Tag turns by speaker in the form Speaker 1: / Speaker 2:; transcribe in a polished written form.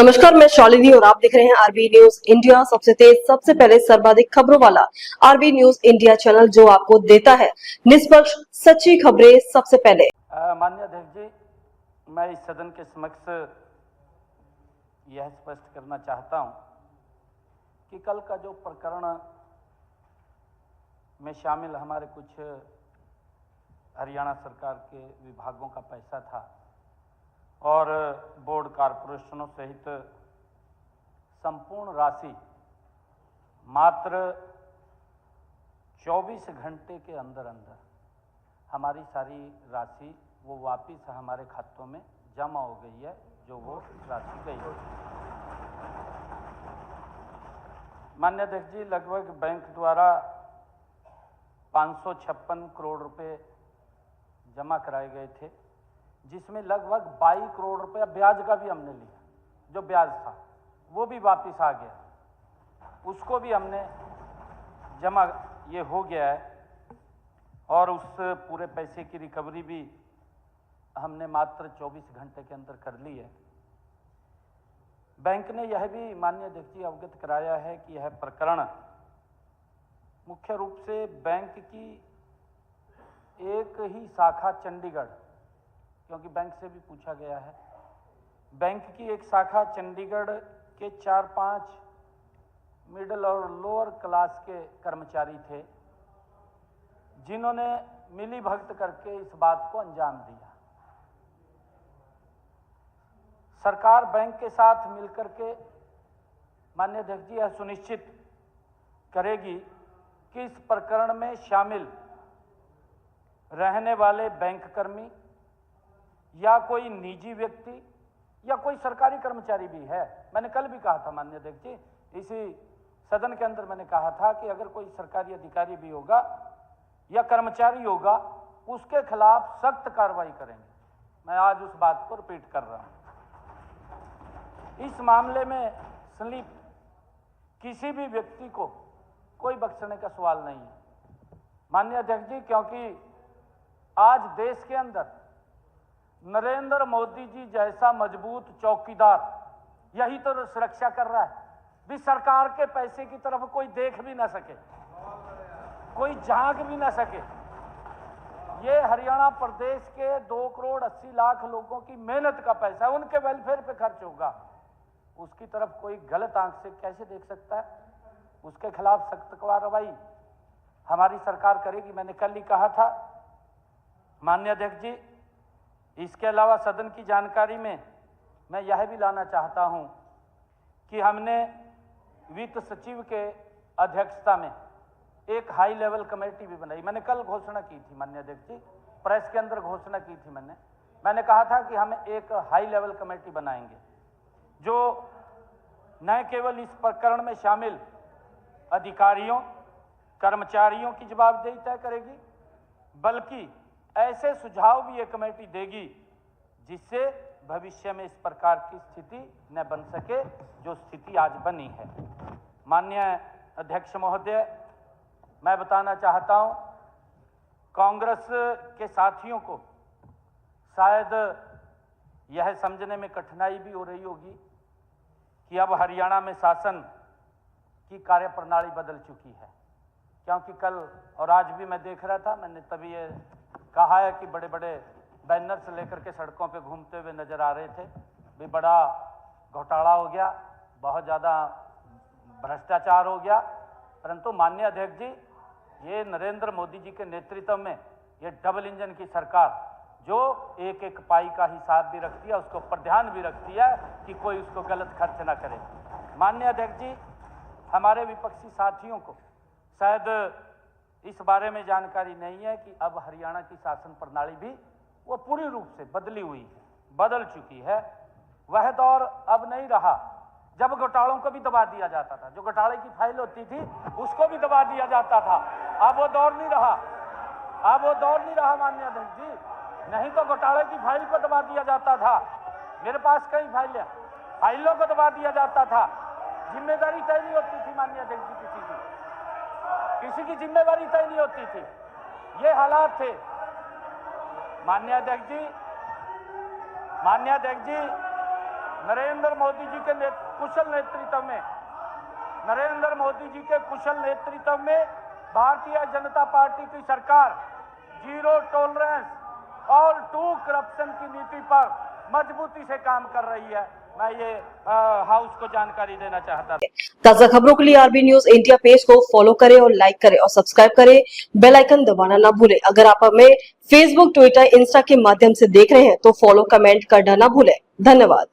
Speaker 1: नमस्कार, मैं शालिनी और आप देख रहे हैं आरबी न्यूज इंडिया। सबसे तेज, सबसे पहले, सर्वाधिक खबरों वाला आरबी न्यूज इंडिया चैनल जो आपको देता है निष्पक्ष सच्ची खबरें सबसे पहले।
Speaker 2: माननीय अध्यक्ष जी, मैं इस सदन के समक्ष यह स्पष्ट करना चाहता हूं कि कल का जो प्रकरण में शामिल हमारे कुछ हरियाणा सरकार के विभागों का पैसा था और बोर्ड कॉरपोरेशनों सहित संपूर्ण राशि मात्र 24 घंटे के अंदर अंदर हमारी सारी राशि वो वापस हमारे खातों में जमा हो गई है, जो वो राशि गई है। माननीय अध्यक्ष जी, लगभग बैंक द्वारा 556 करोड़ रुपए जमा कराए गए थे, जिसमें लगभग 22 करोड़ रुपया ब्याज का भी हमने लिया। जो ब्याज था वो भी वापस आ गया, उसको भी हमने जमा, ये हो गया है। और उस पूरे पैसे की रिकवरी भी हमने मात्र 24 घंटे के अंदर कर ली है। बैंक ने यह भी माननीय अध्यक्ष जी अवगत कराया है कि यह प्रकरण मुख्य रूप से बैंक की एक ही शाखा चंडीगढ़, क्योंकि बैंक से भी पूछा गया है, बैंक की एक शाखा चंडीगढ़ के 4-5 मिडिल और लोअर क्लास के कर्मचारी थे, जिन्होंने मिली भगत करके इस बात को अंजाम दिया। सरकार बैंक के साथ मिलकर के माननीय अध्यक्ष जी यह सुनिश्चित करेगी कि इस प्रकरण में शामिल रहने वाले बैंक कर्मी या कोई निजी व्यक्ति या कोई सरकारी कर्मचारी भी है। मैंने कल भी कहा था माननीय अध्यक्ष जी, इसी सदन के अंदर मैंने कहा था कि अगर कोई सरकारी अधिकारी भी होगा या कर्मचारी होगा, उसके खिलाफ सख्त कार्रवाई करेंगे। मैं आज उस बात को रिपीट कर रहा हूं। इस मामले में संलिप्त किसी भी व्यक्ति को कोई बख्शने का सवाल नहीं है माननीय अध्यक्ष जी, क्योंकि आज देश के अंदर नरेंद्र मोदी जी जैसा मजबूत चौकीदार यही तो सुरक्षा कर रहा है भी सरकार के पैसे की तरफ कोई देख भी ना सके, कोई झांक भी ना सके। ये हरियाणा प्रदेश के 2 करोड़ 80 लाख लोगों की मेहनत का पैसा है, उनके वेलफेयर पे खर्च होगा, उसकी तरफ कोई गलत आंख से कैसे देख सकता है? उसके खिलाफ सख्त कार्रवाई हमारी सरकार करेगी। मैंने कल ही कहा था माननीय अध्यक्ष जी। इसके अलावा सदन की जानकारी में मैं यह भी लाना चाहता हूं कि हमने वित्त सचिव के अध्यक्षता में एक हाई लेवल कमेटी भी बनाई। मैंने कल घोषणा की थी माननीय अध्यक्ष जी, प्रेस के अंदर घोषणा की थी मैंने कहा था कि हम एक हाई लेवल कमेटी बनाएंगे जो न केवल इस प्रकरण में शामिल अधिकारियों कर्मचारियों की जवाबदेही तय करेगी, बल्कि ऐसे सुझाव भी ये कमेटी देगी जिससे भविष्य में इस प्रकार की स्थिति न बन सके जो स्थिति आज बनी है। माननीय अध्यक्ष महोदय, मैं बताना चाहता हूं, कांग्रेस के साथियों को शायद यह समझने में कठिनाई भी हो रही होगी कि अब हरियाणा में शासन की कार्यप्रणाली बदल चुकी है, क्योंकि कल और आज भी मैं देख रहा था, मैंने तभी ये कहा है कि बड़े बड़े बैनर से लेकर के सड़कों पे घूमते हुए नजर आ रहे थे भी बड़ा घोटाला हो गया, बहुत ज़्यादा भ्रष्टाचार हो गया। परंतु माननीय अध्यक्ष जी, ये नरेंद्र मोदी जी के नेतृत्व में ये डबल इंजन की सरकार जो एक एक पाई का हिसाब भी रखती है, उसके ऊपर ध्यान भी रखती है कि कोई उसको गलत खर्च ना करे। माननीय अध्यक्ष जी, हमारे विपक्षी साथियों को शायद इस बारे में जानकारी नहीं है कि अब हरियाणा की शासन प्रणाली भी वो पूरी रूप से बदली हुई है, बदल चुकी है। वह दौर अब नहीं रहा जब घोटालों को भी दबा दिया जाता था, जो घोटाले की फाइल होती थी उसको भी दबा दिया जाता था। अब वो दौर नहीं रहा, अब वो दौर नहीं रहा माननीय अध्यक्ष जी। नहीं तो घोटाले की फाइल को दबा दिया जाता था, मेरे पास कई फाइलों को दबा दिया जाता था, जिम्मेदारी तय नहीं होती थी माननीय अध्यक्ष जी, किसी की जिम्मेदारी तय नहीं होती थी। ये हालात थे माननीय अध्यक्ष जी। नरेंद्र मोदी जी के कुशल नेतृत्व में, नरेंद्र मोदी जी के कुशल नेतृत्व में भारतीय जनता पार्टी की सरकार जीरो टॉलरेंस और टू करप्शन की नीति पर मजबूती से काम कर रही है। मैं ये हाउस को जानकारी देना चाहता था।
Speaker 1: ताजा खबरों के लिए आरबी न्यूज इंडिया पेज को फॉलो करें और लाइक करें और सब्सक्राइब करें, बेल आइकन दबाना ना भूलें। अगर आप हमें फेसबुक, ट्विटर, इंस्टा के माध्यम से देख रहे हैं तो फॉलो, कमेंट करना ना भूलें। धन्यवाद।